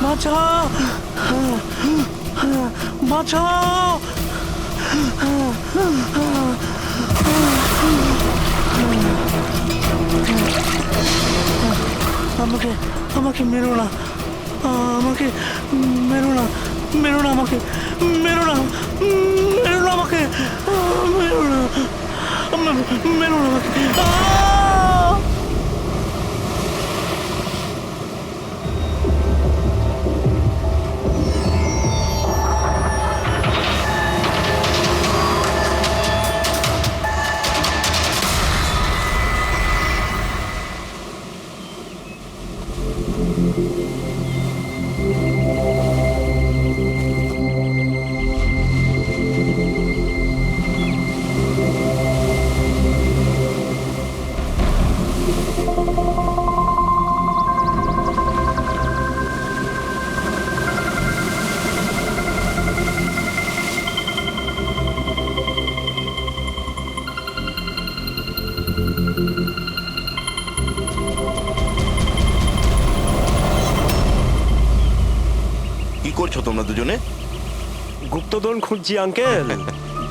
বাঁচাও, বাঁচাও। আমাকে আমাকে মেরো না, আমাকে মেরো না, মেরো না, আমাকে মেরো না, মেরো না, আমাকে মেরো না, মেরো না আমাকে। কি করছো তোমরা দুজনে? গুপ্তধন খুঁজছি আঙ্কেল।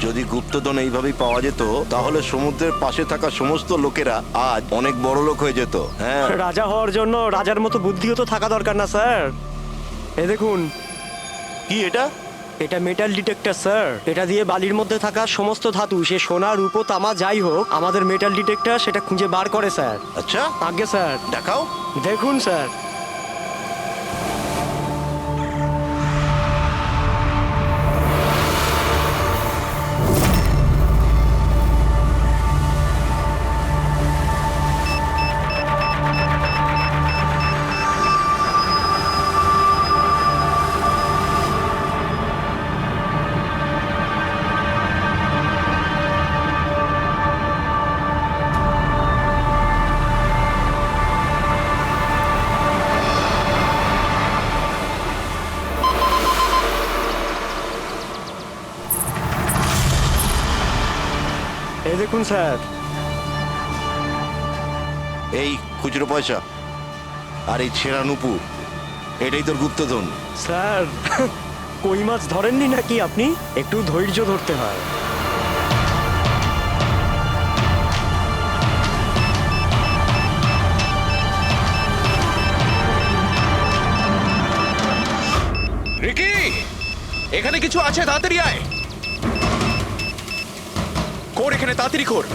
যদি গুপ্তধন এইভাবেই পাওয়া যেত তাহলে সমুদ্রের পাশে থাকা সমস্ত লোকেরা আজ অনেক বড় লোক হয়ে যেত। হ্যাঁ, রাজা হওয়ার জন্য রাজার মতো বুদ্ধিও তো থাকা দরকার না স্যার। এ দেখুন, কি এটা? এটা মেটাল ডিটেক্টর স্যার। এটা দিয়ে বালির মধ্যে থাকা সমস্ত ধাতু, সে সোনা রূপো তামা যাই হোক, আমাদের মেটাল ডিটেক্টর সেটা খুঁজে বার করে স্যার। আচ্ছা, আগে স্যার দেখাও। দেখুন স্যার। এই দেখুন স্যার। এই খুচরো পয়সা আর এই ছেঁড়া নুপুর, এটাই তোর গুপ্তধন। স্যার, কই মাছ ধরেননি নাকি আপনি? একটু ধৈর্য ধরতে হয়। রিকি, এখানে কিছু আছে, তাড়াতাড়ি আয়। কর এখানে, তাড়াতাড়ি কর।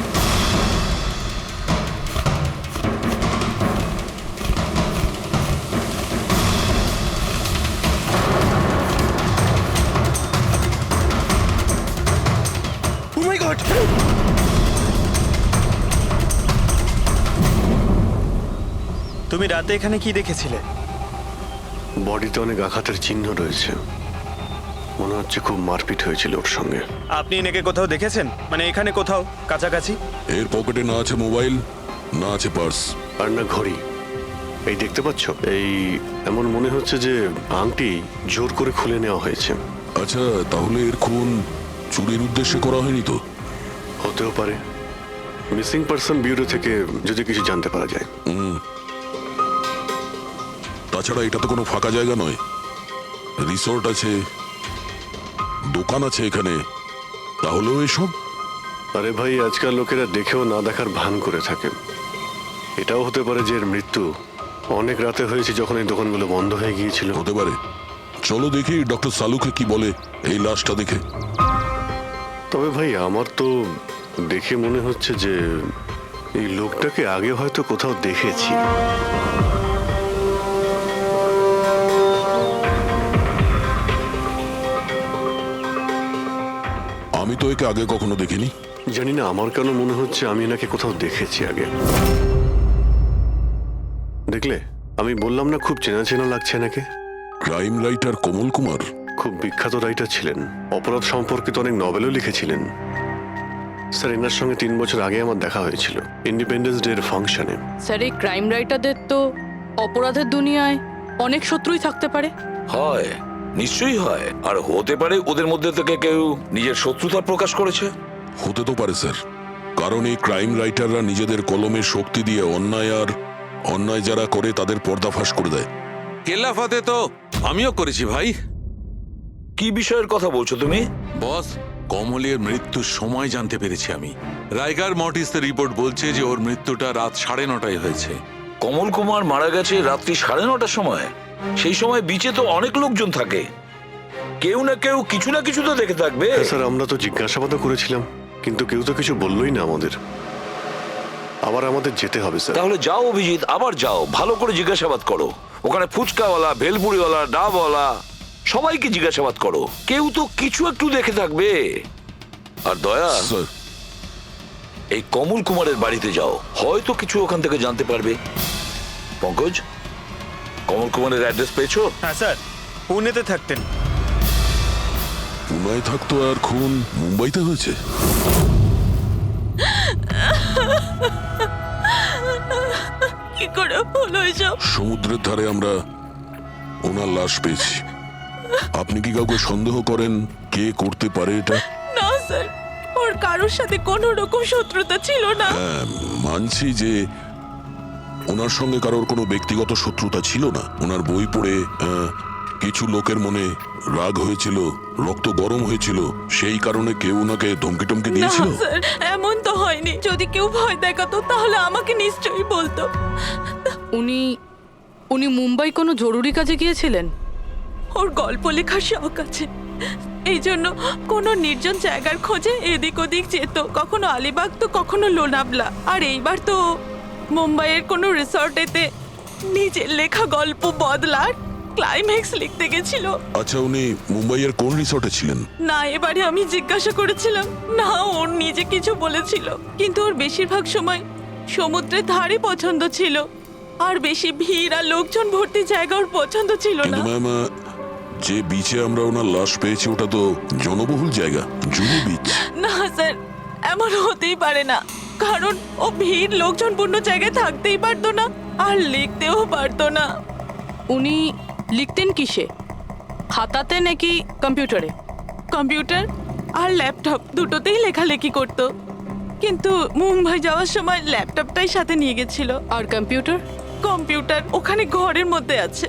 Oh my God! তুমি রাতে এখানে কি দেখেছিলে? বডিতে অনেক আঘাতের চিহ্ন রয়েছে, মনে হচ্ছে খুব মারপিট হয়েছিল ওর সঙ্গে। আপনি এনাকে কোথাও দেখেছেন? মানে এখানে কোথাও কাছাকাছি? এর পকেটে না আছে মোবাইল, না আছে পার্স। আর না ঘড়ি। এই দেখতে পাচ্ছ, এই এমন মনে হচ্ছে যে আংটি জোর করে খুলে নেওয়া হয়েছে। আচ্ছা, তাহলে এর খুন চুরির উদ্দেশ্যে করা হয়নি তো? হতেও পারে। মিসিং পারসন ব্যুরো থেকে যদি কিছু জানতে পারা যায়। তাছাড়া এটা তো কোনো ফাঁকা জায়গা নয়, রিসোর্ট আছে, দোকান আছে এখানে, তাহলেও এসব। আরে ভাই, আজকাল লোকেরা দেখেও না দেখার ভান করে থাকে। এটাও হতে পারে যে এর মৃত্যু অনেক রাতে হয়েছে, যখন এই দোকানগুলো বন্ধ হয়ে গিয়েছিল। হতে পারে। চলো দেখি ডক্টর সালুকে কি বলে এই লাশটা দেখে। তবে ভাই, আমার তো দেখে মনে হচ্ছে যে এই লোকটাকে আগে হয়তো কোথাও দেখেছি। আমি তো একে আগে কখনো দেখিনি। জানি না, আমার কেন মনে হচ্ছে আমি এনাকে কোথাও দেখেছি আগে। দেখলে, আমি বললাম না খুব চেনা চেনা লাগছে এনাকে। ক্রাইম রাইটার কমল কুমার খুব বিখ্যাত রাইটার ছিলেন, অপরাধ সম্পর্কিত অনেক নভেলও লিখেছিলেন। স্যার, এনার সঙ্গে 3 বছর আগে আমার দেখা হয়েছিল ইন্ডিপেন্ডেন্স ডে এর ফাংশনে। স্যার, এই ক্রাইম রাইটারদের তো অপরাধের দুনিয়ায় অনেক শত্রুই থাকতে পারে। হয়, নিশ্চয়ই হয়। আর হতে পারে ওদের মধ্যে থেকে কেউ নিজের শত্রুতা প্রকাশ করেছে। হতে তো পারে স্যার, কারণ এই ক্রাইম রাইটাররা নিজেদের কলমের শক্তি দিয়ে অন্যায় যারা করে তাদের পর্দাফাশ করে দেয়। কেল্লাফাতে তো আমিও করেছি ভাই। কি বিষয়ের কথা বলছো তুমি? বস, কমলের মৃত্যুর সময় জানতে পেরেছি আমি। রাইগার মর্টিসের রিপোর্ট বলছে যে ওর মৃত্যুটা রাত 9:30টায় হয়েছে। কমল কুমার মারা গেছে রাত্রি 9:30টার সময়। সেই সময় বিচে তো অনেক লোকজন থাকে, কেউ না কেউ কিছু না কিছু তো দেখে থাকবে। হ্যাঁ স্যার, আমরা তো জিজ্ঞাসাবাদও করেছিলাম, কিন্তু কেউ তো কিছু বললোই না আমাদের। আবার আমাদের যেতে হবে স্যার। তাহলে যাও অভিজিৎ, আবার যাও, ভালো করে জিজ্ঞাসাবাদ করো। ওখানে ফুচকাওয়ালা, ভেলপুরিওয়ালা, ডাবওয়ালা সবাইকে জিজ্ঞাসাবাদ করো, কেউ তো কিছু একটু দেখে থাকবে। আর দয়া, স্যার, এই কমল কুমারের বাড়িতে যাও, হয়তো কিছু ওখান থেকে জানতে পারবে। পঙ্কজ, কমল কুমারের অ্যাড্রেস পেয়েছো? হ্যাঁ স্যার, পুনেতে থাকতেন। পুনায় থাকতো আর খুন মুম্বাইতে হয়েছে। কি করে হলো এসব? সমুদ্রের ধারে আমরা ওনার লাশ পেয়েছি। আপনি কি কাউকে সন্দেহ করেন কে করতে পারে এটা? না স্যার, ওর কারোর সাথে কোনো রকম শত্রুতা ছিল না। হ্যাঁ, মানছি যে ওনার সঙ্গে কারোর কোনো ব্যক্তিগত শত্রুতা ছিল না। ওনার বই পড়ে কিছু লোকের মনে রাগ হয়েছিল, রক্ত গরম হয়েছিল, সেই কারণে কেউ ওনাকে ধমকি টমকি না দিয়েছিল। স্যার, এমন তো হয়নি। যদি কেউ ভয় দেখাতো তাহলে আমাকে নিশ্চয়ই বলতো। উনি উনি মুম্বাই কোনো জরুরি কাজে গিয়েছিলেন? ওর গল্প লেখার শখ আছে, এই জন্য কোনো নির্জন জায়গার খোঁজে এদিক ওদিক যেত, কখনো আলিবাগ তো কখনো লোনাভলা। আর এইবার তো মুম্বাইয়ের কোনো রিসর্টেতে নিজের লেখা গল্প বদলার ক্লাইম্যাক্স লিখতে গেছিল। আচ্ছা, উনি মুম্বাইয়ের কোন রিসর্টে ছিলেন? না, এবারে আমি জিজ্ঞাসা করেছিলাম না, ওর নিজে কিছু বলেছিল, কিন্তু ওর বেশিরভাগ সময় সমুদ্রের ধারে পছন্দ ছিল, আর বেশি ভিড় আর লোকজন ভর্তি জায়গা ওর পছন্দ ছিল না। কিন্তু ম্যাম, যে বিচে আমরা ওনার লাশ পেয়েছি ওটা তো জনবহুল জায়গা, জুহু বিচ। না স্যার, এমন হতেই পারে না, কারণ ও ভিড় লোকজনপূর্ণ জায়গায় থাকতেই পারতো না, আর লিখতেও পারতো না। উনি লিখতেন কিসে, খাতাতে নাকি কম্পিউটারে? কম্পিউটার আর ল্যাপটপ দুটোতেই লেখালেখি করতো, কিন্তু মুম্বাই যাওয়ার সময় ল্যাপটপটাই সাথে নিয়ে গেছিল। আর কম্পিউটার? কম্পিউটার ওখানে ঘরের মধ্যে আছে।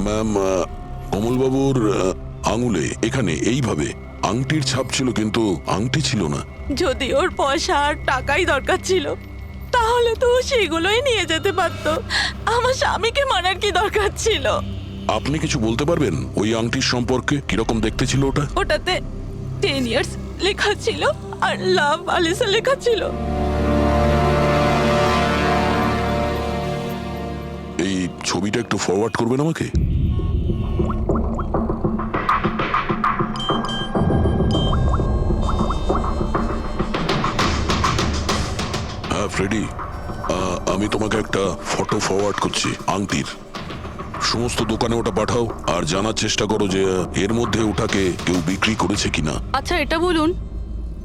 ম্যাম, কমলবাবুর আঙুলে এখানে এইভাবে আংটির ছাপ ছিল, কিন্তু আংটি ছিল না। যদি ওর পয়সা আর টাকাই দরকার ছিল তাহলে তো ও সেগুলোই নিয়ে যেতে পারতো। আমার স্বামীকে মারার কি দরকার ছিল? আপনি কিছু বলতে পারবেন ওই আংটির সম্পর্কে? কিরকম দেখতে ছিল ওটা? ওটাতে 10 ইয়ার্স লেখা ছিল আর লাভ আলিসা লেখা ছিল। এই ছবিটা একটু ফরওয়ার্ড করবেন আমাকে? হ্যাঁ ফ্রেডি, আমি তোমাকে একটা ফটো ফরওয়ার্ড করছি আংটির। সমস্ত দোকানে ওটা পাঠাও আর জানার চেষ্টা করো যে এর মধ্যে ওটাকে কেউ বিক্রি করেছে কিনা। আচ্ছা এটা বলুন,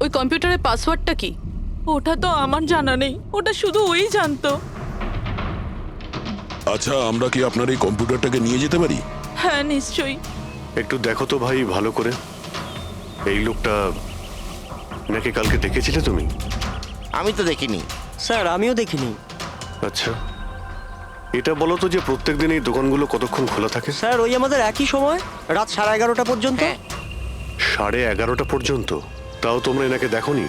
ওই কম্পিউটারের পাসওয়ার্ডটা কি? ওটা তো আমার জানা নেই, ওটা শুধু ওই জানতো। আচ্ছা, আমরা কি আপনার এই কম্পিউটারটাকে নিয়ে যেতে পারি? হ্যাঁ নিশ্চয়ই। একটু দেখো তো ভাই ভালো করে, এই লোকটা নাকি কালকে দেখেছিলে তুমি? আমি তো দেখিনি। স্যার, আমিও দেখিনি। আচ্ছা, এটা বলো তো যে প্রত্যেকদিন এই দোকানগুলো কতক্ষণ খোলা থাকে? স্যার, ওই আমাদের একই সময়, রাত 11:30 পর্যন্ত। 11:30 পর্যন্ত? তাও তোমরা এনাকে দেখোনি?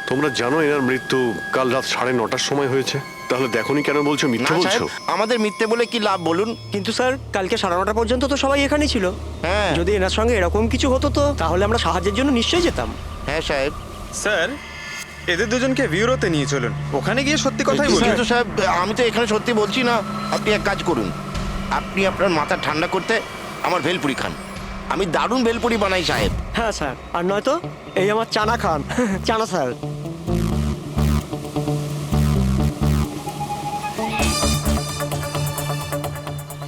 তোমরা জানো এনার মৃত্যু কাল রাত 9:30টার সময় হয়েছে, তাহলে দেখোনি কেন বলছো? না মিথ্যে সাহেব, বলছো? আমাদের মিথ্যে বলে কি লাভ বলুন? কিন্তু স্যার, কালকে 9:30 পর্যন্ত তো সবাই এখানেই ছিল। হ্যাঁ যদি এনার সঙ্গে এরকম কিছু হতো তো তাহলে আমরা সাহায্যের জন্য নিশ্চয়ই যেতাম। হ্যাঁ সাহেব। স্যার, এদের দুজনকে ভিউরোতে নিয়ে চলুন, ওখানে গিয়ে সত্যি কথাই বলুন। কিন্তু সাহেব, আমি তো এখানে সত্যি বলছি না। আপনি এক কাজ করুন, আপনি আপনার মাথা ঠান্ডা করতে আমার ভেলপুরি খান। আমি দারুণ ভেলপুরি বানাই সাহেব। হ্যাঁ স্যার, আর নয়তো এই আমার চানা খান। চানা স্যার।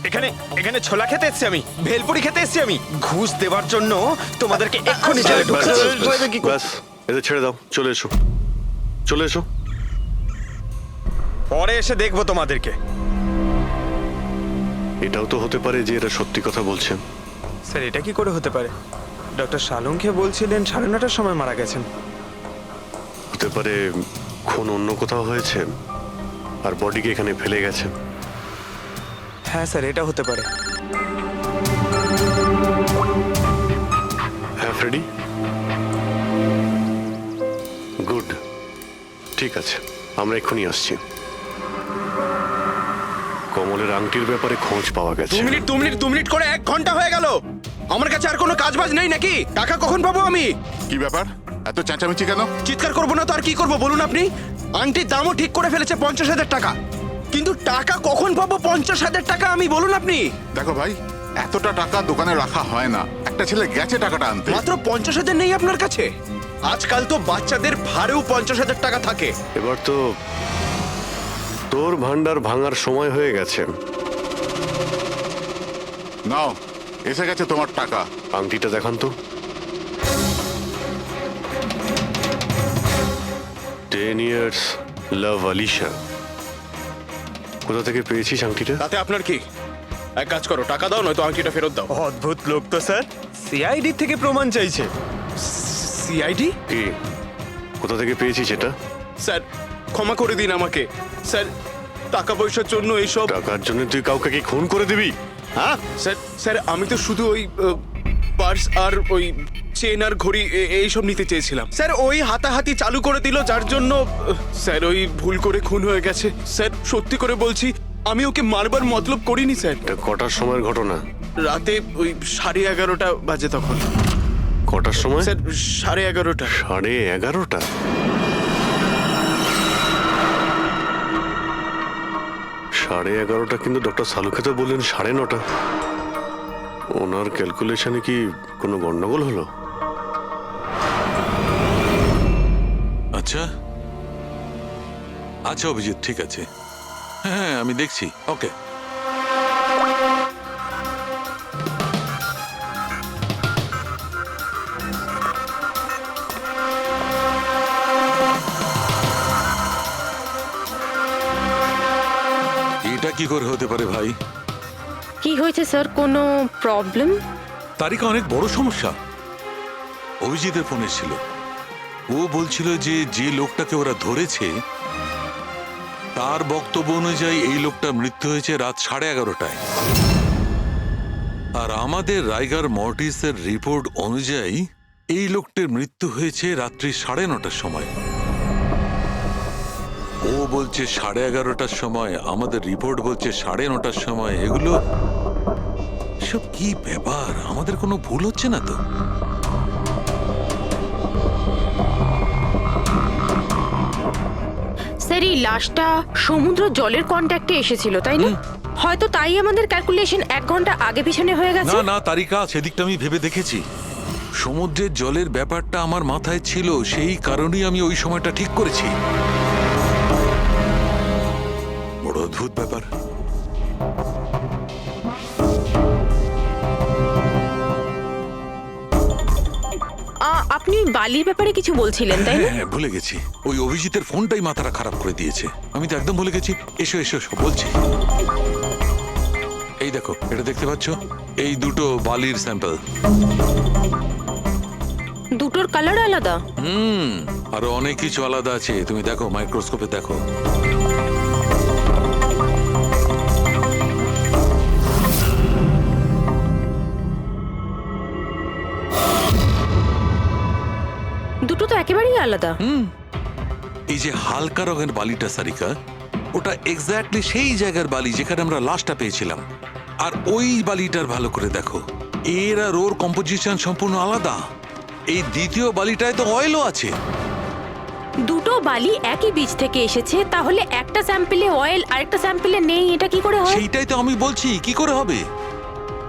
এখানে এখানে ছোলা খেতে এসেছি আমি, ভেলপুরি খেতে এসেছি আমি। ঘুষ দেওয়ার জন্য তোমাদেরকে এক্ষুনি জেলে ব্যাস, ঢুকাচ্ছি। ব্যাস, ব্যাস, এদের ছেড়ে দাও, চলে এসো, চলে এসো। পরে এসে দেখবো তোমাদেরকে। এটাও তো হতে পারে যে এরা সত্যি কথা বলছেন। স্যার, এটা কি করে হতে পারে? ডক্টর শালুংকে বলছিলেন 9:30টার সময় মারা গেছেন। হতে পারে খুন অন্য কোথাও হয়েছে আর বডিকে এখানে ফেলে গেছেন। হ্যাঁ স্যার, এটা হতে পারে। হ্যাঁ ফ্রেডি, গুড, ঠিক আছে, আমরা এক্ষুনি আসছি। কমলের আংটির ব্যাপারে খোঁজ পাওয়া গেছে। 2 মিনিট করে 1 ঘন্টা হয়ে গেল। আমার কাছে আর কোনো কাজবাজ নেই নাকি? টাকা কখন পাবো আমি? কি ব্যাপার, এত চেঁচামেচি কেন? চিৎকার করবো না তো আর কি করবো বলুন আপনি? আংটির দামও ঠিক করে ফেলেছে 50,000 টাকা, কিন্তু টাকা কখন পাবো 50,000 টাকা আমি বলুন আপনি? দেখো ভাই, এতটা টাকা দোকানে রাখা হয় না। একটা ছেলে গেছে টাকাটা আনতে। মাত্র 50,000 নেই আপনার কাছে? আজকাল তো বাচ্চাদের ভাড়েও 50,000 টাকা থাকে। এবার তো তোর ভান্ডার ভাঙার সময় হয়ে গেছে। নাও, এসে গেছে তোমার টাকা। আংটিটা দেখান তো। 10 years লাভ আলিশা। কোথা থেকে পেয়েছিস আংটিটা? তাতে আপনার কি? এক কাজ করো, টাকা দাও, নয়তো আংটিটা ফেরত দাও। অদ্ভুত লোক তো স্যার, সিআইডি থেকে প্রমাণ চাইছে। সিআইডি? কি, কোথা থেকে পেয়েছিস এটা? স্যার ক্ষমা করে দিন আমাকে স্যার, টাকা পয়সার জন্য এইসব। টাকার জন্য তুই কাউকে কি খুন করে দিবি? হ্যাঁ স্যার স্যার আমি তো শুধু ওই পার্স আর ওই চেন আর ঘড়ি এইসব নিতে চেয়েছিলাম স্যার। ওই হাতাহাতি চালু করে দিল, যার জন্য স্যার ওই ভুল করে খুন হয়ে গেছে। স্যার সত্যি করে বলছি, আমি ওকে মারবার মতলব করিনি স্যার। এটা কটার সময়ের ঘটনা? রাতে ওই 11:30 বাজে তখন। কটার সময়? স্যার 11:30। 11:30? সাড়ে 11:30 কিন্তু ডক্টর সালুকে তো বললেন 9:30। ওনার ক্যালকুলেশনে কি কোনো গন্ডগোল হলো? আচ্ছা আচ্ছা অভিজিৎ, ঠিক আছে, হ্যাঁ আমি দেখছি। ওকে, এটা কি করে হতে পারে ভাই? কি হয়েছে স্যার, কোনো প্রবলেম? তারিকা অনেক বড় সমস্যা। অভিজিতের ফোন এসেছিল, ও বলছিল যে যে লোকটাকে ওরা ধরেছে তার বক্তব্য অনুযায়ী এই লোকটার মৃত্যু হয়েছে রাত 11:30টায়, আর আমাদের রাইগার মর্টিসের রিপোর্ট অনুযায়ী এই লোকটির মৃত্যু হয়েছে রাত্রি 9:30টার সময়। ও বলছে 11:30টার সময়, আমাদের রিপোর্ট বলছে 9:30টার সময়। এগুলো সব কি ব্যাপার? আমাদের কোনো ভুল হচ্ছে না তো? স্যার এই লাশটা সমুদ্র জলের কন্ট্যাক্টে এসেছিল, তাই না? হয়তো তাই আমাদের ক্যালকুলেশন 1 ঘন্টা আগে পিছনে হয়ে গেছে। না না তারিকা, সেদিকটা আমি ভেবে দেখেছি। সমুদ্রের জলের ব্যাপারটা আমার মাথায় ছিল, সেই কারণেই আমি ওই সময়টা ঠিক করেছি। বড় অদ্ভুত ব্যাপার। আপনি বালির ব্যাপারে কিছু বলছিলেন, তাই না? হ্যাঁ ভুলে গেছি, ওই অভিজিতের ফোনটাই মাথাটা খারাপ করে দিয়েছে। আমি তো একদম ভুলে গেছি। এসো এসো এসো, বলছি। এই দেখো, এটা দেখতে পাচ্ছ? এই দুটো বালির স্যাম্পল। দুটোর কালার আলাদা? আরো অনেক কিছু আলাদা আছে, তুমি দেখো, মাইক্রোস্কোপে দেখো। দুটো তো একেবারেই আলাদা। এই যে হালকা রঙের বালিটা সারিকা, ওটা এক্স্যাক্টলি সেই জায়গার বালি যেখানে আমরা লাশটা পেয়েছিলাম। আর ওই বালিটার ভালো করে দেখো, এর আর ওর কম্পোজিশন সম্পূর্ণ আলাদা। এই দ্বিতীয় বালিটায় তো অয়েলও আছে। দুটো বালি একই বীজ থেকে এসেছে, তাহলে একটা স্যাম্পলে অয়েল আরেকটা স্যাম্পলে নেই, এটা কি করে হয়? সেইটাই তো আমি বলছি, কি করে হবে?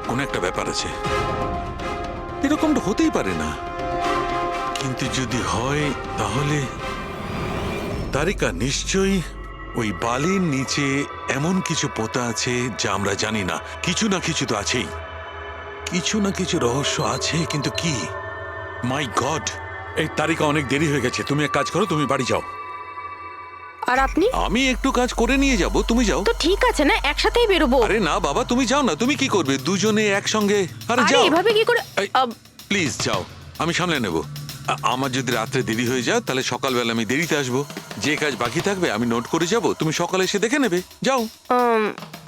কোন একটা ব্যাপার আছে, এরকমটা হতেই পারে না। কিন্তু যদি হয় তাহলে তারিকা নিশ্চয়ই ওই বালির নিচে এমন কিছু পোতা আছে যা আমরা জানি না। কিছু না কিছু তো আছেই, কিছু না কিছু রহস্য আছে, কিন্তু কি? মাই গড, এই তারিকা অনেক দেরি হয়ে গেছে। তুমি এক কাজ করো, তুমি বাড়ি যাও। আর আপনি? আমি একটু কাজ করে নিয়ে যাব, তুমি যাও। তো ঠিক আছে না, একসাথেই বেরোবো। আরে না বাবা, তুমি যাও না। তুমি কি করবে দুজনে একসঙ্গে? আরে আরে যাও। এভাবে কি করে? প্লিজ যাও, আমি সামলে নেব। আমার যদি রাত্রে দেরি হয়ে যায় তাহলে সকালবেলা আমি দেরিতে আসবো। যে কাজ বাকি থাকবে আমি নোট করে যাব, তুমি সকালে এসে দেখে নেবে। যাও।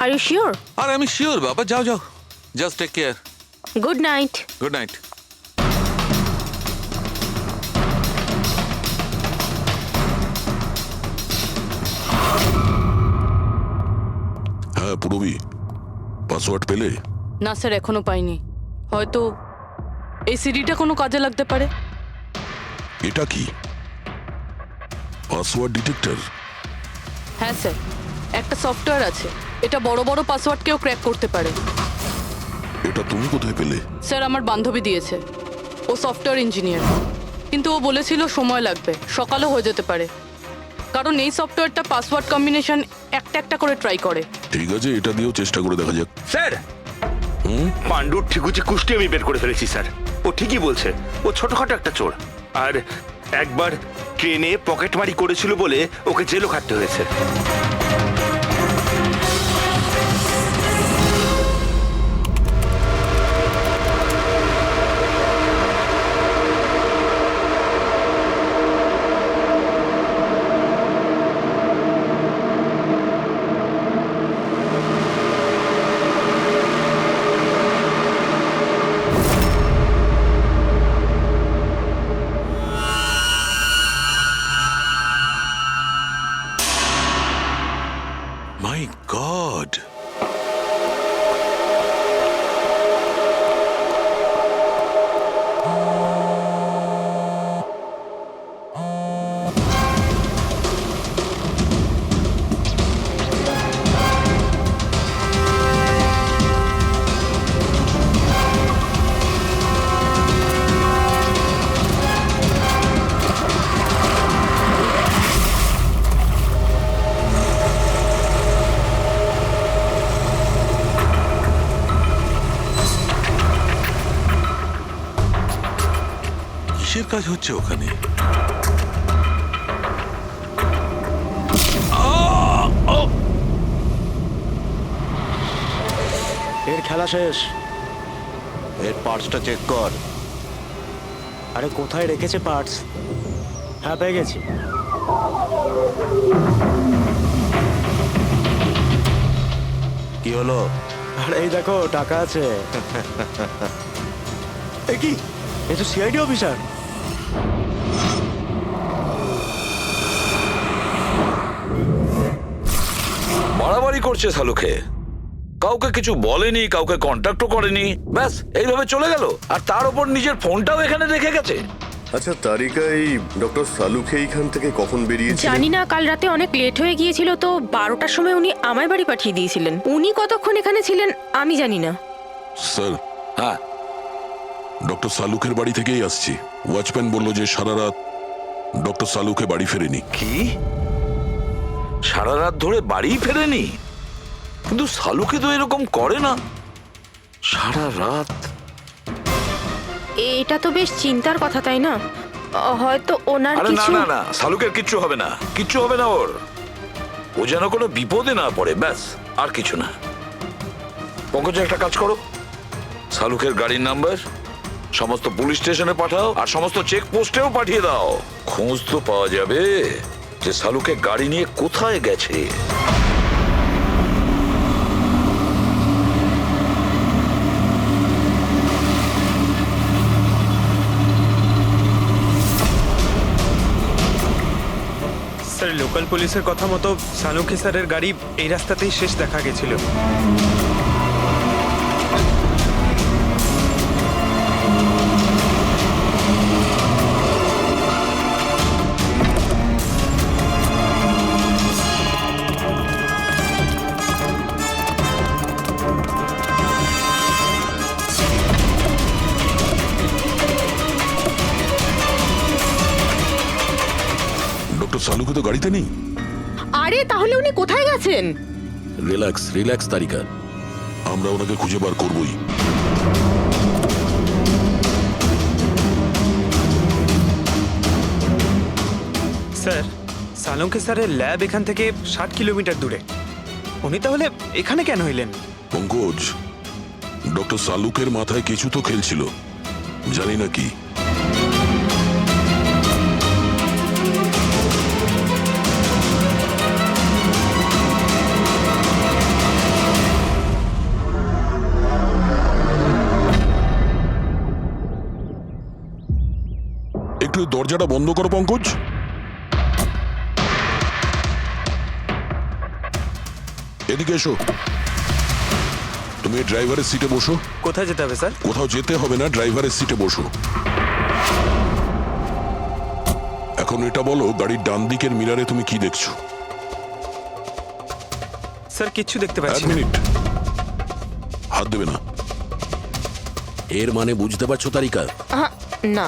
Are you sure? আর আমি শিওর বাবা, যাও যাও, just take care. Good night. Good night. হ্যাঁ পুরবি, পাসওয়ার্ড পেলে? না স্যার, এখনো পাইনি। হয়তো এই সিডিটা কোনো কাজে লাগতে পারে। এটা কি পাসওয়ার্ড ডিটেক্টর? হ্যাঁ স্যার, একটা সফটওয়্যার আছে, এটা বড় বড় পাসওয়ার্ডকেও ক্র্যাক করতে পারে। এটা তুমি কোথায় পেলে? স্যার, আমার বান্ধবী দিয়েছে। ও সফটওয়্যার ইঞ্জিনিয়ার, কিন্তু ও বলেছিল সময় লাগবে, সকালও হয়ে যেতে পারে, কারণ এই সফটওয়্যারটা পাসওয়ার্ড কম্বিনেশন একটা একটা করে ট্রাই করে। ঠিক আছে, এটা দিয়েও চেষ্টা করে দেখা যাক। স্যার, পাণ্ডুর ঠিকুচি কুষ্টি আমি বের করে ফেলেছি স্যার। ও ঠিকই বলছে, ও ছোটখাটো একটা চোর, আর একবার ট্রেনে পকেটমারি করেছিল বলে ওকে জেলও খাটতে হয়েছে। মাই গড, কিসের কাজ হচ্ছে ওখানে? এর খেলা শেষ। এর পার্টসটা চেক কর। আরে কোথায় রেখেছে পার্টস? হ্যাঁ, পেয়ে গেছি। কি হলো? আরে এই দেখো, টাকা আছে। এ কি, এ তো সিআইডি অফিসার। বাড়াবাড়ি করছে শালুকে, কাউকে কিছু বলেনি, কাউকে কন্ট্যাক্টও করেনি, ব্যাস এইভাবে চলে গেল। আর তার উপর নিজের ফোনটাও এখানে রেখে গেছে। আচ্ছা তারিকা, এই ডক্টর সালুকে এইখান থেকে কখন বেরিয়েছে? জানি না, কাল রাতে অনেক লেট হয়ে গিয়েছিল তো 12টার সময় উনি আমায় বাড়ি পাঠিয়ে দিয়েছিলেন। উনি কতক্ষণ এখানে ছিলেন আমি জানি না। স্যার, হ্যাঁ, ডক্টর সালুকের বাড়ি থেকেই আসছি। ওয়াচম্যান বলল যে সারা রাত ডক্টর সালুকে বাড়ি ফেরেনি। কি সারা রাত ধরে বাড়ি ফেরেনি? কিন্তু শালুকে তো এরকম করে না, সারা রাত। এটা তো বেশ চিন্তার কথা, তাই না? হয়তো ওনার আরে না কিছু। না না, শালুকের কিচ্ছু হবে না, কিচ্ছু হবে না ওর। ও যেন কোনো বিপদে না পড়ে, ব্যাস, আর কিছু না। পঙ্কজ, একটা কাজ করো, শালুকের গাড়ির নাম্বার সমস্ত পুলিশ স্টেশনে পাঠাও, আর সমস্ত চেক পোস্টেও পাঠিয়ে দাও। খোঁজ তো পাওয়া যাবে যে শালুকে গাড়ি নিয়ে কোথায় গেছে। স্যার, লোকাল পুলিশের কথা মতো সানুকে স্যারের গাড়ি এই রাস্তাতেই শেষ দেখা গেছিল। ডক্টর সালুকে তো গাড়িতে নেই। আরে তাহলে উনি কোথায় গেছেন? রিল্যাক্স রিল্যাক্স তারিকা, আমরা ওনাকে খুঁজে বার করবই। স্যার, সালুকে স্যারের ল্যাব এখান থেকে 60 কিলোমিটার দূরে। উনি তাহলে এখানে কেন এলেন? পঙ্কজ, ডক্টর সালুকের মাথায় কিছু তো খেলছিল, জানি না কি। একটু দরজাটা বন্ধ করো পঙ্কজ। এদিকে এসো। তুমি ড্রাইভারের সিটে বসো। কোথায় যেতে হবে স্যার? কোথাও যেতে হবে না, ড্রাইভারের সিটে বসো। এখন এটা বলো, গাড়ির ডান দিকের মিরারে তুমি কি দেখছো? স্যার কিচ্ছু দেখতে এক পাচ্ছি না। মিনিট, হাত দেবে না। এর মানে বুঝতে পারছো তারিকা? না।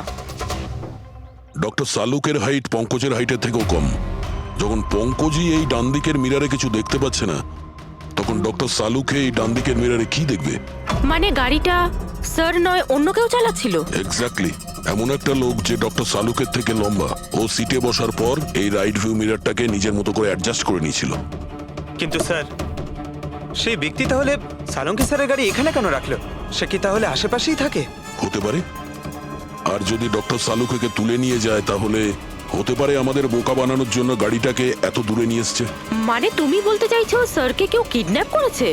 ডক্টর সালুকের হাইট পঙ্কজের হাইটের থেকেও কম। যখন পঙ্কজই এই ডান দিকের মিরারে কিছু দেখতে পাচ্ছে না, তখন ডক্টর সালুকে এই ডান দিকের মিরারে কি দেখবে? মানে গাড়িটা স্যার নয় অন্য কেউ চালাচ্ছিল? এক্স্যাক্টলি, এমন একটা লোক যে ডক্টর সালুকের থেকে লম্বা। ও সিটে বসার পর এই রাইট ভিউ মিরারটাকে নিজের মতো করে অ্যাডজাস্ট করে নিয়েছিল। কিন্তু স্যার, সেই ব্যক্তি তাহলে সালঙ্কি স্যারের গাড়ি এখানে কেন রাখলো? সে কি তাহলে আশেপাশেই থাকে? হতে পারে। আর যদি ডক্টর সালুকে তুলে নিয়ে যায়, তাহলে হতে পারে আমাদের বোকা বানানোর জন্য গাড়িটাকে এত দূরে নিয়ে এসছে। মানে তুমি বলতে চাইছো স্যারকে কেউ কিডন্যাপ করেছে?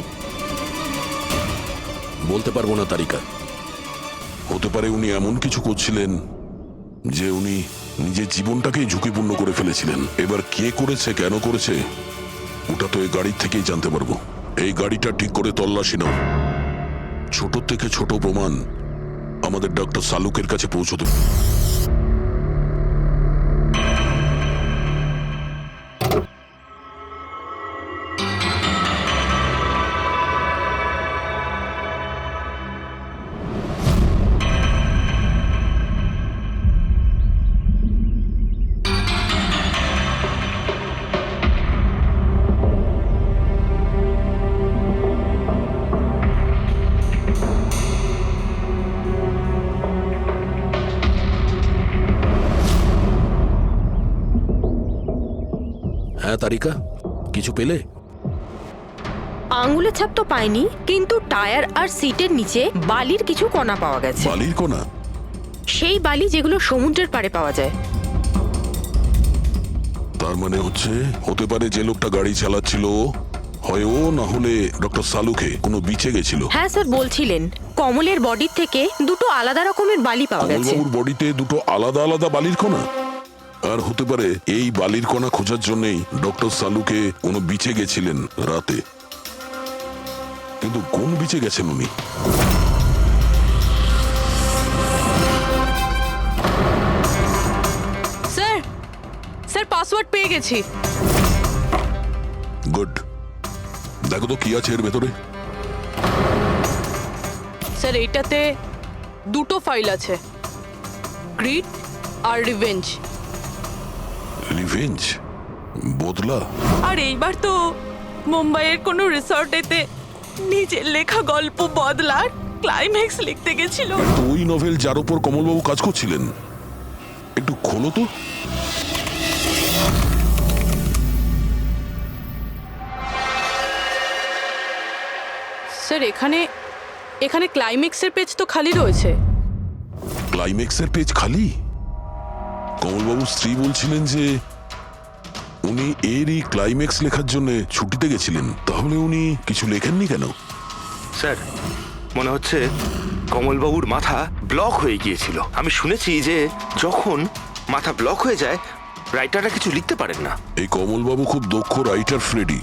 বলতে পারবো না তারিকা। হতে পারে উনি এমন কিছু করছিলেন যে উনি নিজের জীবনটাকেই ঝুঁকিপূর্ণ করে ফেলেছিলেন। এবার কে করেছে, কেন করেছে, ওটা তো এই গাড়ির থেকেই জানতে পারবো। এই গাড়িটা ঠিক করে তল্লাশি নাও। ছোট থেকে ছোট প্রমাণ আমাদের ডক্টর সালুকের কাছে পৌঁছতে। হ্যাঁ তারিকা, কিছু পেলে? আঙ্গুলের ছাপ তো পাইনি, কিন্তু টায়ার আর সিটের নিচে বালির কিছু কণা পাওয়া গেছে। বালির কোনা? সেই বালি যেগুলো সমুদ্রের পাড়ে পাওয়া যায়। তার মানে হতে পারে যে লোকটা গাড়ি চালাচ্ছিল হয় ও, না হলে ডক্টর সালুকে কোনো বিচে গেছিল। হ্যাঁ স্যার বলছিলেন কমলের বডির থেকে দুটো আলাদা রকমের বালি পাওয়া গেছে। কমলবাবুর বডিতে দুটো আলাদা আলাদা বালির কণা? আর হতে পারে এই বালির কণা খোঁজার জন্যই ডক্টর সালুকে কোনো বিচে গেছিলেন রাতে। কিন্তু কোন বিচে গেছেন উনি? স্যার, স্যার পাসওয়ার্ড পেয়ে গেছি। গুড। দেখো তো কি আছে এর ভেতরে। স্যার এইটাতে দুটো ফাইল আছে, গ্রিড আর রিভেঞ্জ। রিভেঞ্জ? বদলা? আর এইবার তো মুম্বাইয়ের কোনো রিসর্টেতে নিজের লেখা গল্প বদলার ক্লাইম্যাক্স লিখতে গেছিল। তো ওই নভেল যার উপর কমলবাবু কাজ করছিলেন, একটু খোলো তো। স্যার এখানে এখানে ক্লাইম্যাক্সের পেজ তো খালি রয়েছে। ক্লাইম্যাক্সের পেজ খালি? কমলবাবুর স্ত্রী বলছিলেন যে উনি এরই ক্লাইম্যাক্স লেখার জন্য ছুটিতে গেছিলেন। তাহলে উনি কিছু লেখেননি কেন? স্যার, মনে হচ্ছে কমলবাবুর মাথা ব্লক হয়ে গিয়েছিল। আমি শুনেছি যে যখন মাথা ব্লক হয়ে যায়, রাইটাররা কিছু লিখতে পারেন না। এই কমলবাবু খুব দক্ষ রাইটার ফ্রেডি।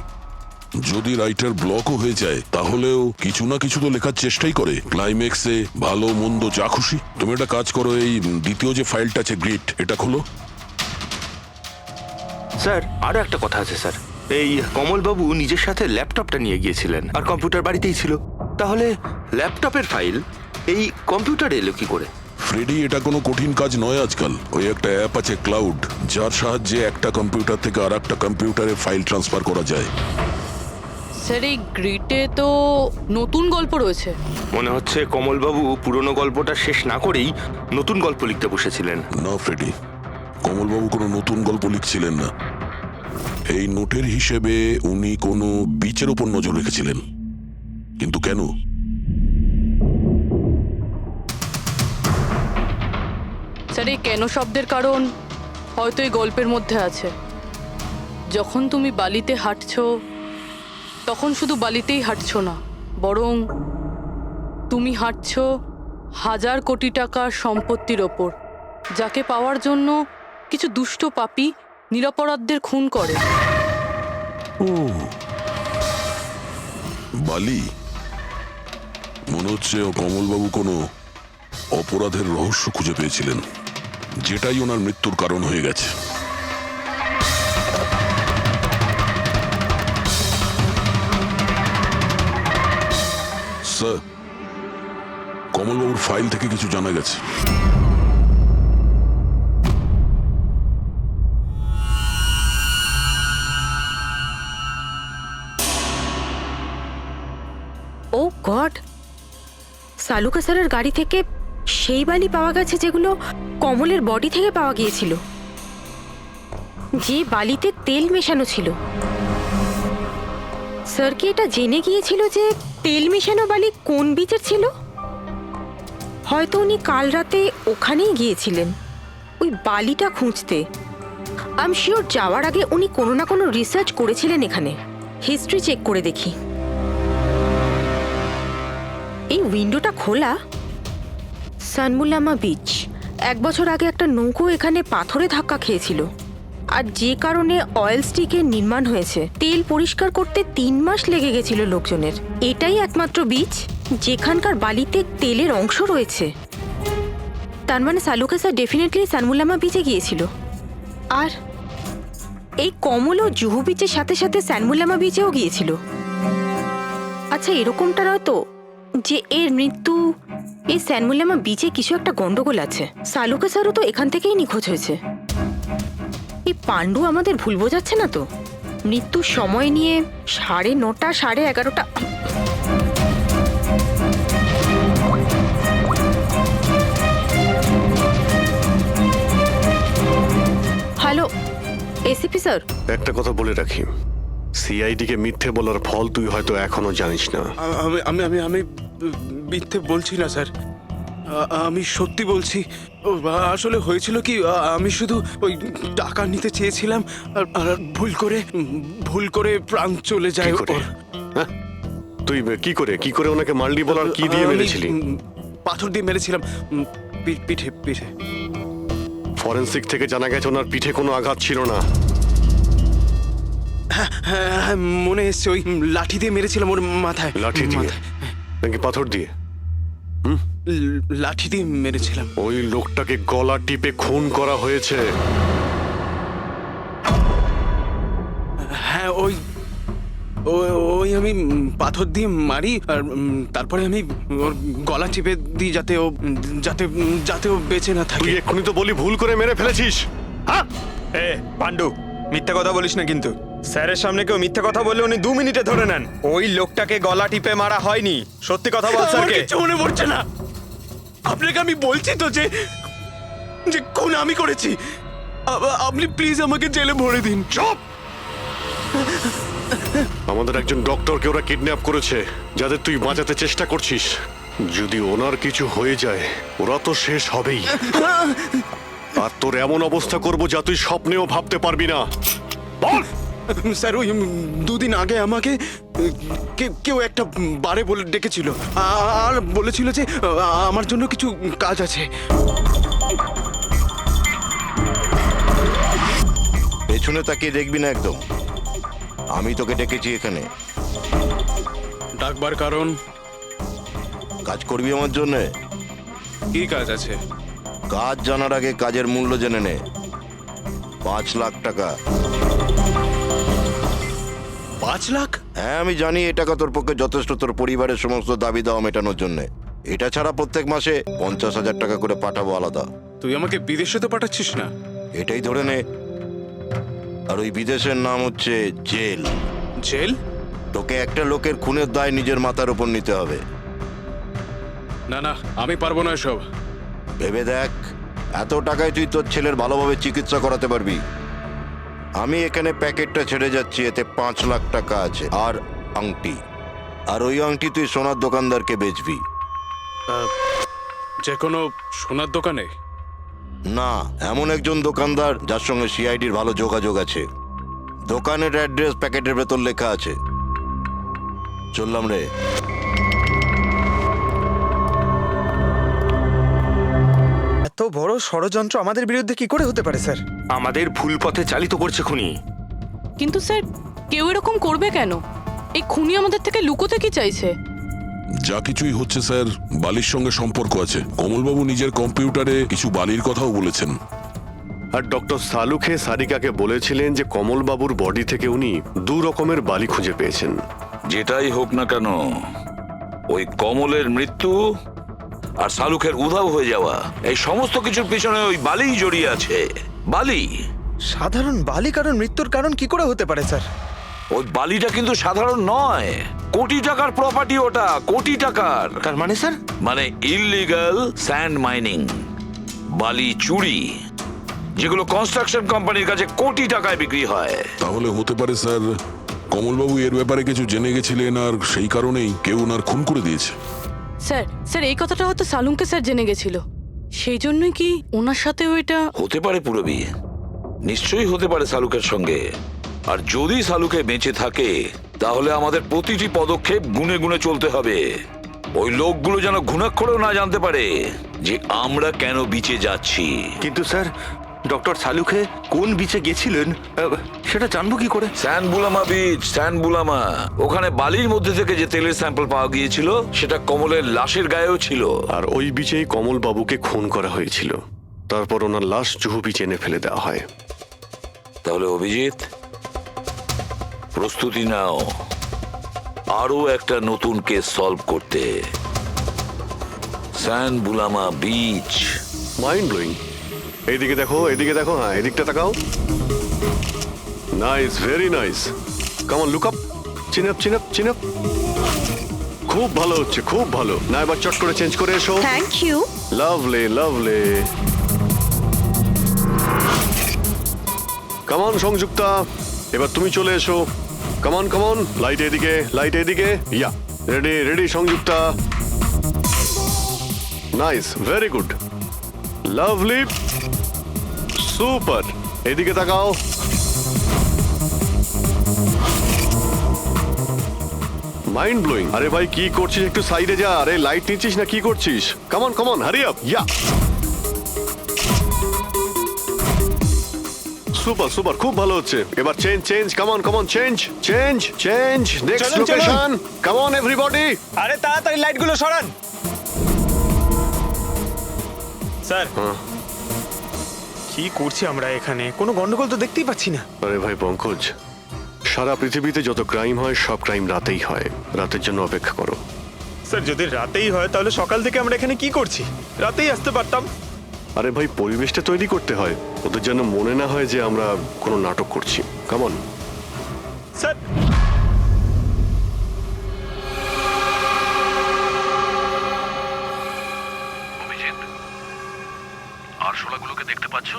যদি রাইটার ব্লকও হয়ে যায়, তাহলেও কিছু না কিছু তো লেখার চেষ্টাই করে। ক্লাইম্যাক্সে ভালো মন্দ যা খুশি। তুমি একটা কাজ করো, এই দ্বিতীয় যে ফাইলটা আছে গ্রিড, এটা খোলো। স্যার, আরো একটা কথা আছে স্যার। এই কমলবাবু নিজের সাথে ল্যাপটপটা নিয়ে গিয়েছিলেন, আর কম্পিউটার বাড়িতেই ছিল। তাহলে ল্যাপটপের ফাইল এই কম্পিউটারে এলো কি করে? ফ্রেডি, এটা কোনো কঠিন কাজ নয় আজকাল। ওই একটা অ্যাপ আছে ক্লাউড, যার সাহায্যে একটা কম্পিউটার থেকে আর একটা কম্পিউটারে ফাইল ট্রান্সফার করা যায়। স্যার এই গ্রিডে তো নতুন গল্প রয়েছে। মনে হচ্ছে কমলবাবু পুরনো গল্পটা শেষ না করেই নতুন গল্প লিখতে বসেছিলেন। না ফ্রেডি, কমলবাবু কোনো নতুন গল্প লিখছিলেন না। এই নোটের হিসেবে উনি কোনো বিচের উপর নজর রেখেছিলেন। কিন্তু কেন? স্যার এই কেন শব্দের কারণ হয়তো এই গল্পের মধ্যে আছে। যখন তুমি বালিতে হাঁটছো, তখন শুধু বালিতেই হাঁটছো না, বরং তুমি হাঁটছো 1000 কোটি টাকার সম্পত্তির ওপর, যাকে পাওয়ার জন্য কিছু দুষ্ট পাপী নিরপরাধদের খুন করে। ও বালি, মনে হচ্ছে ও কমলবাবু কোনো অপরাধের রহস্য খুঁজে পেয়েছিলেন, যেটাই ওনার মৃত্যুর কারণ হয়ে গেছে। স্যার, কমলবাবুর ফাইল থেকে কিছু জানা গেছে। ও গড, সালুকা স্যারের গাড়ি থেকে সেই বালি পাওয়া গেছে যেগুলো কমলের বডি থেকে পাওয়া গিয়েছিল, যে বালিতে তেল মেশানো ছিল। স্যার কি এটা জেনে গিয়েছিল যে তেল মেশানো বালি কোন বিচের ছিল? হয়তো উনি কাল রাতে ওখানেই গিয়েছিলেন ওই বালিটা খুঁজতে। আই এম শিওর যাওয়ার আগে উনি কোনো না কোনো রিসার্চ করেছিলেন এখানে। হিস্ট্রি চেক করে দেখি। এই উইন্ডোটা খোলা। সানমুলামা বিচ, 1 বছর আগে একটা নৌকো এখানে পাথরে ধাক্কা খেয়েছিল, আর যে কারণে অয়েল স্টিকের নির্মাণ হয়েছে। তেল পরিষ্কার করতে 3 মাস লেগে গেছিল লোকজনের। এটাই একমাত্র বিচ যেখানকার বালিতে তেলের অংশ রয়েছে। তার মানে সালুকা স্যার ডেফিনেটলি সানমুলামা বিচে গিয়েছিল। আর এই কমলও জুহু বিচের সাথে সাথে সানমুলামা বিচেও গিয়েছিল। আচ্ছা, এরকমটা নয় তো যে এর মৃত্যু এই সানমুলামা বিচে কিছু একটা গন্ডগোল আছে? সালুকা স্যারও তো এখান থেকেই নিখোঁজ হয়েছে। এই পাণ্ডু আমাদের ভুল বোঝাচ্ছে না তো? মৃত্যুর সময় নিয়ে 9:30 11:30। হ্যালো এসিপি স্যার, একটা কথা বলে রাখি, সিআইডি কে মিথ্যে বলার ফল তুই হয়তো এখনো জানিস না। আমি আমি আমি আমি মিথ্যে বলছি না স্যার, আমি সত্যি বলছি। আসলে হয়েছিল কি, আমি শুধু ওই টাকা নিতে চেয়েছিলাম আর ভুল করে প্রাণ চলে যায় ওর। হ্যাঁ? তুই কি করে ওনাকে মাল্ডি বলার কি দিয়ে মেরেছিলি? পাথর দিয়ে মেরেছিলাম, পিঠে পিঠে। ফরেনসিক থেকে জানা গেছে ওনার পিঠে কোনো আঘাত ছিল না। হ্যাঁ, মনে এসছে ওই লাঠি দিয়ে মেরেছিলাম ওর মাথায়। লাঠি দিয়ে নাকি পাথর দিয়ে? লাঠি দিয়ে মেরেছিলাম। ওই লোকটাকে গলা টিপে খুন করা হয়েছে। হ্যাঁ, ওই আমি পাথর দিয়ে মারি, আর তারপরে আমি ওর গলা চিপে দিই যাতে ও বেঁচে না থাকে। তুই এক্ষুনি তো বলি ভুল করে মেরে ফেলেছিস। এ পাণ্ডু, মিথ্যা কথা বলিস না কিন্তু। স্যারের সামনে কেউ মিথ্যা কথা বললে উনি 2 মিনিটে ধরে নেন। ওই লোকটাকে গলা টিপে মারা হয়নি। সত্যি কথা বল স্যারকে। কিছু মনে পড়ছে না। আপনাকে আমি বলছি তো যে খুন আমি করেছি। আপনি প্লিজ আমাকে জেলে ভরে দিন। চুপ! আমাদের একজন ডক্টরকে ওরা কিডন্যাপ করেছে, যাদের তুই বাঁচাতে চেষ্টা করছিস। যদি ওনার কিছু হয়ে যায় ওরা তো শেষ হবেই। আর তোর এমন অবস্থা করবো যা তুই স্বপ্নেও ভাবতে পারবি না। বল! স্যার, ওই 2 দিন আগে আমাকে কেউ একটা বারে বলে ডেকেছিল আর বলেছিল যে আমার জন্য কিছু কাজ আছে। পেছনে তাকিয়ে দেখবি না একদম। আমি তোকে ডেকেছি এখানে। ডাকবার কারণ? কাজ করবি আমার জন্য। কি কাজ আছে? কাজ জানার আগে কাজের মূল্য জেনে নে। 5 লাখ টাকা। 5 লাখ? হ্যাঁ, আমি জানি এই টাকা তোর পক্ষে যথেষ্ট তোর পরিবারের সমস্ত দাবি দাওয়া মেটানোর জন্য। এটা ছাড়া প্রত্যেক মাসে 50,000 টাকা করে পাঠাবো আলাদা। তুই আমাকে বিদেশে তো পাঠাচ্ছিস না? এটাই ধরে নে। আর ওই বিদেশের নাম হচ্ছে জেল। জেল? তোকে একটা লোকের খুনের দায় নিজের মাথার উপর নিতে হবে। না না, আমি পারবো না এসব। ভেবে দেখ, এত টাকায় তুই তোর ছেলের ভালোভাবে চিকিৎসা করাতে পারবি। আমি এখানে প্যাকেটটা ছেড়ে যাচ্ছি, এতে 5 লাখ টাকা আছে আর আংটি। আর ওই আংটি তুই সোনার দোকানদারকে বেচবি। যে কোনো সোনার দোকানে? না, এমন একজন দোকানদার যার সঙ্গে সিআইডির ভালো যোগাযোগ আছে। দোকানের অ্যাড্রেস প্যাকেটের ভেতর লেখা আছে। চললাম রে। এত বড় ষড়যন্ত্র আমাদের বিরুদ্ধে কি করে হতে পারে স্যার? আমাদের ভুল পথে চালিত করছে খুনি। কিন্তু স্যার কেউ এরকম করবে কেন? এই খুনি আমাদের থেকে লুকোতে কি চাইছে? যা কিছুই হচ্ছে স্যার, বালির সঙ্গে সম্পর্ক আছে। কমলবাবু নিজের কম্পিউটারে কিছু বালির কথাও বলেছেন। আর ডক্টর সালুখে সারিকাকে বলেছিলেন যে কমলবাবুর বডি থেকে উনি 2 রকমের বালি খুঁজে পেয়েছেন। যেটাই হোক না কেন, ওই কমলের মৃত্যু আর শালুকের উধাও হয়ে যাওয়া, এই সমস্ত কিছুর পিছনে ওই বালিই জড়িয়ে আছে। বালি। সাধারণ বালি কারণ মৃত্যুর কারণ কি করে হতে পারে স্যার? ওই বালিটা কিন্তু সাধারণ নয়, কোটি টাকার প্রপার্টি ওটা, কোটি টাকার। তার মানে স্যার? মানে ইললিগাল স্যান্ড মাইনিং, বালি চুরি, যেগুলো কনস্ট্রাকশন কোম্পানির কাছে কোটি টাকায় বিক্রি হয়। তাহলে হতে পারে স্যার কমলবাবু এর ব্যাপারে কিছু জেনে গেছিলেন আর সেই কারণেই কেউ ওনার খুন করে দিয়েছে। স্যার এই কথাটা হয়তো সালুমকে স্যার জেনে গেছিল, সেই জন্যই কি ওনার সাথেও এটা হতে পারে। পুরবী, নিশ্চয়ই হতে পারে শালুকের সঙ্গে। আর যদি শালুকে বেঁচে থাকে তাহলে আমাদের প্রতিটি পদক্ষেপ গুনে গুনে চলতে হবে। ওই লোকগুলো যেন ঘুণাক্ষরেও না জানতে পারে যে আমরা কেন বিচে যাচ্ছি। কিন্তু স্যার, ডক্টর সালুখে কোন বিচে গেছিলেন সেটা জানবো কি করে? স্যান বুলামা বিচ, স্যান বুলামা। ওখানে বালির মধ্যে থেকে যে তেলের স্যাম্পল পাওয়া গিয়েছিল সেটা কমলের লাশের গায়েও ছিল। আর ওই বিচেই কমলবাবুকে খুন করা হয়েছিল। তারপর ওনার লাশ জুহু বিচে এনে ফেলে দেওয়া হয়। তাহলে অভিজিৎ, প্রস্তুতি নাও আরো একটা নতুন কেস সলভ করতে। স্যান বুলামা বিচ। Mind blowing. এইদিকে দেখো, এদিকে দেখো, হ্যাঁ এদিকটা তাকাও। Nice, very nice. Come on, look up, chin up, chin up, chin up. খুব ভালো হচ্ছে, খুব ভালো। না এবার চট করে চেঞ্জ করে এসো। Thank you. Lovely, lovely. Come on Sanjukta, এবার তুমি চলে এসো। Come on, come on. Light এদিকে, লাইট এদিকে। Yeah, ready, ready Sanjukta. Nice, very good, lovely, super. এদিকে তাকাও। Mind blowing. আরে ভাই কি করছিস? একটু সাইডে যা। আরে লাইট নিচ্ছিস না কি করছিস? Come on come on, hurry up. Yeah, super super, খুব ভালো হচ্ছে। এবার change change, come on come on, change change change. Next location, come on everybody. আরে তাড়াতাড়ি লাইটগুলো সরান। স্যার, কি করছি আমরা এখানে? কোনো গন্ডগোল তো দেখতেই পাচ্ছি না। আরে ভাই পঙ্কজ, সারা পৃথিবীতে যত ক্রাইম হয় সব ক্রাইম রাতেই হয়। রাতের জন্য অপেক্ষা করো। স্যার যদি রাতেই হয় তাহলে সকাল থেকে আমরা এখানে কি করছি? রাতেই আসতে পারতাম। আরে ভাই পরিবেশটা তৈরি করতে হয়, ওদের যেন মনে না হয় যে আমরা কোনো নাটক করছি। Come on sir. আরশোলাগুলোকে দেখতে পাচ্ছো?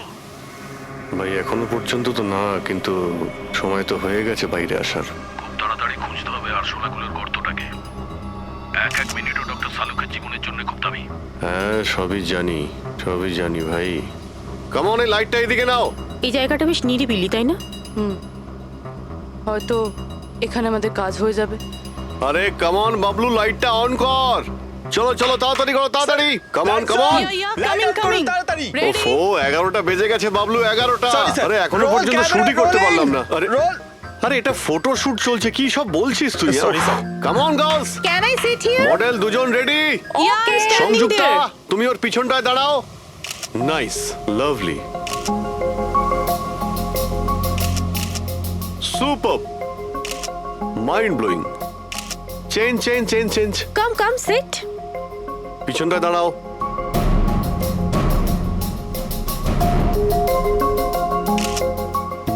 ভাই এখনো পর্যন্ত তো না, কিন্তু সময় তো হয়ে গেছে বাইরে আসার। খুব তাড়াতাড়ি খুঁজতে হবে আরশোলাগুলোর গর্তটাকে। এক এক মিনিটও ডক্টর সালুকের জীবনের জন্য খুব দামি। হ্যাঁ সবই জানি, সবই জানি ভাই। কামন, এই লাইটটা এদিকে নাও। এই জায়গাটা বেশ নিরিবিলি, তাই না? হয়তো এখানে আমাদের কাজ হয়ে যাবে। আরে কামন বাবলু, লাইটটা অন কর। চলো চলো, তাড়াতাড়ি করো, তাড়াতাড়ি। Come on come on. তাড়াতাড়ি। ওফো, 11টা বেজে গেছে বাবলু, 11টা। আরে এখনো পর্যন্ত শুটই করতে পারলাম না। আরে আরে এটা ফটো শুট চলছে, কি সব বলছিস তুই? Come on girls, can I sit here? Model দুজন রেডি। সংযুক্তা, তুমি ওর পিছনটায় দাঁড়াও। Nice, lovely, super, mind blowing. Change change change change. Come come sit. পিছনটায় দাঁড়াও।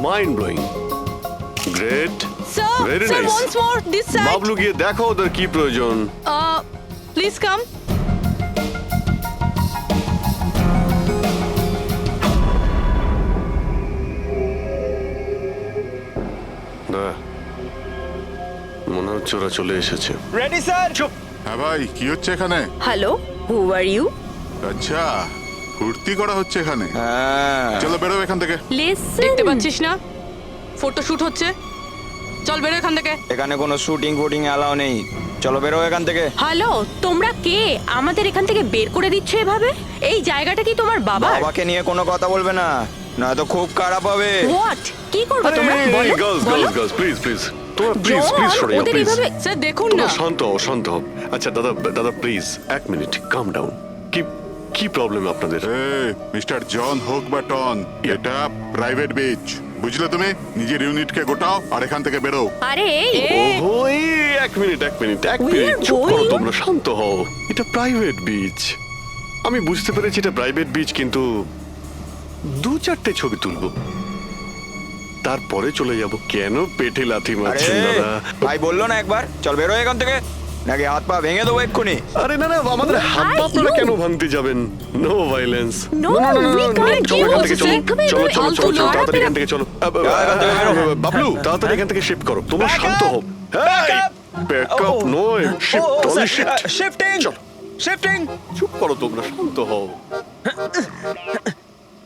Mind blowing, great, very nice. Bablu গিয়ে দেখো ওদের কি প্রয়োজন। Please come. মনে হচ্ছে ওরা চলে এসেছে। Ready sir. চুপ। হ্যাঁ ভাই, কি হচ্ছে এখানে? Hello, who are you? আচ্ছা, ফুর্তি করা হচ্ছে এখানে। চলো বেরো এখান থেকে। লিসেন, দেখতে পাচ্ছিস না ফটো শুট হচ্ছে? চল বেরো এখান থেকে। এখানে কোনো শুটিং ফুটিং অ্যালাউ নেই। চলো বেরো এখান থেকে। হ্যালো, তোমরা কে? আমাদের এখান থেকে বের করে দিচ্ছ এভাবে? এই জায়গাটা কি তোমার বাবার? বাবাকে নিয়ে কোনো কথা বলবে না, নয়তো খুব খারাপ হবে। হোয়াট? কি করবে তোমরা? বলো, বলো। গার্লস প্লিজ প্লিজ তোমরা প্লিজ জন, প্লিজ সরে যাও ওদের প্লিজ। এভাবে- স্যার দেখুন তোমরা না। শান্ত হও, শান্ত হও। আচ্ছা দাদা দাদা প্লিজ এক মিনিট, কাম ডাউন। কি কি প্রবলেম আপনাদের? মিস্টার জন হোক বা টন, এটা প্রাইভেট বিচ, বুঝলে তুমি? নিজের ইউনিটকে গোটাও আর এখান থেকে বেরো। আরে এই ওহো, এই এক মিনিট এক মিনিট এক We মিনিট are চুপ করো going- তোমরা, শান্ত হও। এটা প্রাইভেট বিচ, আমি বুঝতে পেরেছি এটা প্রাইভেট বিচ, কিন্তু 2-4টে ছবি তুলবো, তারপরে চলে যাব। কেন পেটে লাথি আরে মারছেন দাদা? ভাই বললো না একবার চল বেরো এখান থেকে, নাকি হাত পা ভেঙে দেবো এক্ষুনি। আরে না না, আমাদের হাত পা আপনারা কেন ভাঙতে যাবেন? No violence. No, we can't চলো do এখান থেকে, চলো this. চলো চলো চলো চলো, আলতু তাড়াতাড়ি লড়াতে- এখান থেকে চলো। এখান থেকে বেরো। বাবলু তাড়াতাড়ি এখান থেকে শিফট করো, তোমরা শান্ত হও। ব্যাকআপ নয়, shift only shift. Shifting shifting চুপ করো তোমরা, শান্ত হও।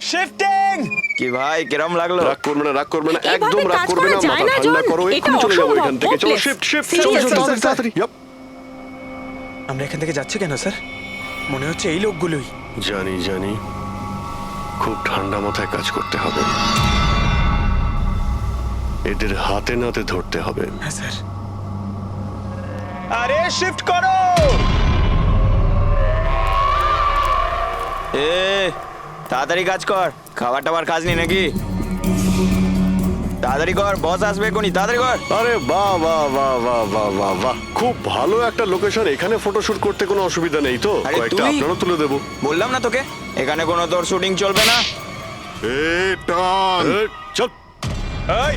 শিফটিং। কি ভাই কিরম লাগলো? রাগ করবে না, রাগ করবে না, এভাবে একদম রাগ কাজ করবে করা না, যায় মাথা না, ঠান্ডা জন। করো, এটা এক্ষুনি চলে যাবো অসম্ভব, এখান থেকে। চলো hopeless. শিফট শিফট, Seriously, চলো চলো তাড়াতাড়ি। Yup. আমরা এখান থেকে যাচ্ছি কেন স্যার? মনে হচ্ছে এই লোকগুলোই। জানি জানি, খুব ঠান্ডা মাথায় কাজ করতে হবে, এদের হাতে নাতে ধরতে হবে। হ্যাঁ স্যার। আরে শিফট করো। এ তাড়াতাড়ি কাজ কর, খাবার টাবার কাজ নেই নাকি? তাড়াতাড়ি কর, বস আসবে কোনি, তাড়াতাড়ি কর। আরে বাহ বাহ বাহ বাহ বাহ বাহ বাহ, খুব ভালো একটা লোকেশন, এখানে ফটোশুট করতে কোনো অসুবিধা নেই তো? আরে কয়েকটা তুই- আপনারও তুলে দেবো। বললাম না তোকে এখানে কোনো তোর শুটিং চলবে না। এ টন, চল।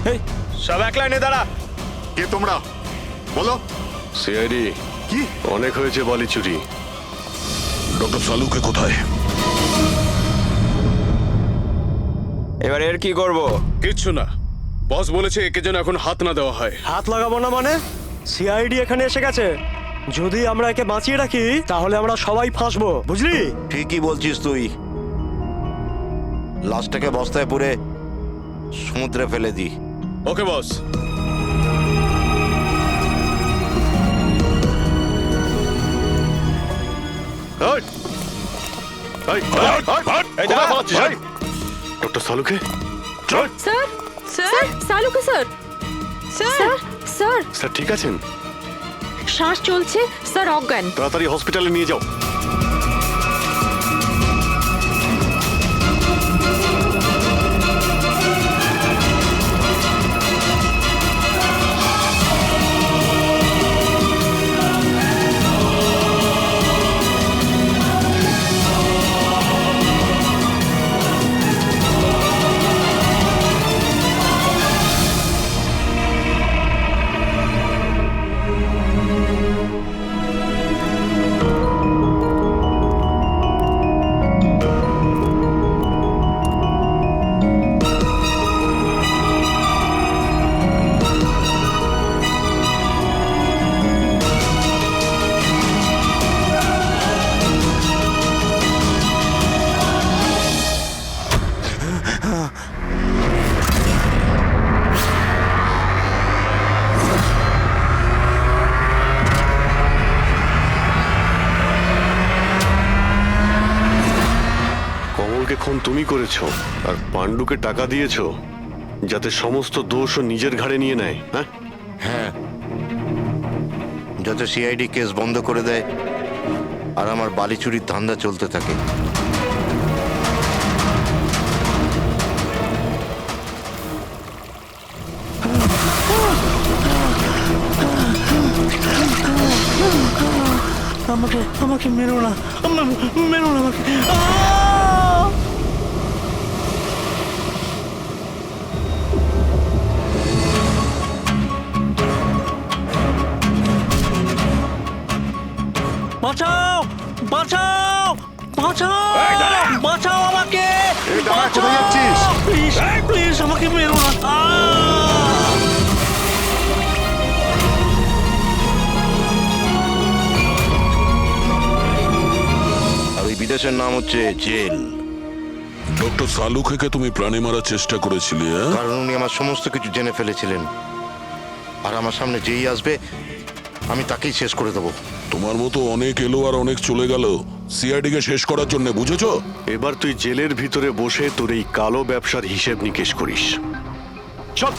এই সব এক লাইনে দাঁড়া। কে তোমরা? বলো। সিআইডি কি? অনেক হয়েছে বালি চুরি। ডক্টর সালুকে কোথায়? এবার এর কি করব? কিচ্ছু না, বস বলেছে একে যেন এখন হাত না দেওয়া হয়। হাত লাগাবো না মানে? সিআইডি এখানে এসে গেছে, যদি আমরা একে বাঁচিয়ে রাখি তাহলে আমরা সবাই ফাঁসবো, বুঝলি? ঠিকই বলছিস তুই, লাশটাকে বস্তায় পুরে সমুদ্রে ফেলে দি। Okay boss. Doctor Saluke sir, sir, Saluke sir, sir, sir, sir ঠিক আছেন? শ্বাস চলছে, স্যার অজ্ঞান। তাড়াতাড়ি হসপিটালে নিয়ে যাও। কমলকে খুন তুমি করেছো আর পাণ্ডুকে টাকা দিয়েছো যাতে সমস্ত দোষ ও নিজের ঘাড়ে নিয়ে নেয়। হ্যাঁ হ্যাঁ, যাতে সিআইডি কেস বন্ধ করে দেয় আর আমার বালি চুরির ধান্দা চলতে থাকে। আমাকে আমাকে মেরো না, মেরো না আমাকে। বাঁচাও বাঁচাও বাঁচাও বাঁচাও আমাকে, এই দাঁড়া, কোথায় যাচ্ছিস? প্লিজ প্লিজ আমাকে মেরো না। আর ওই বিদেশের নাম হচ্ছে জেল। ডক্টর সালুকে তুমি প্রাণে মারার চেষ্টা করেছিলে, হ্যাঁ? কারণ উনি আমার সমস্ত কিছু জেনে ফেলেছিলেন, আর আমার সামনে যেই আসবে আমি তাকেই শেষ করে দেবো। তোমার মতো অনেক এলো আর অনেক চলে গেল সিআইডি কে শেষ করার জন্য, বুঝেছো? এবার তুই জেলের ভিতরে বসে তোর এই কালো ব্যবসার হিসেব নিকেশ করিস। চল।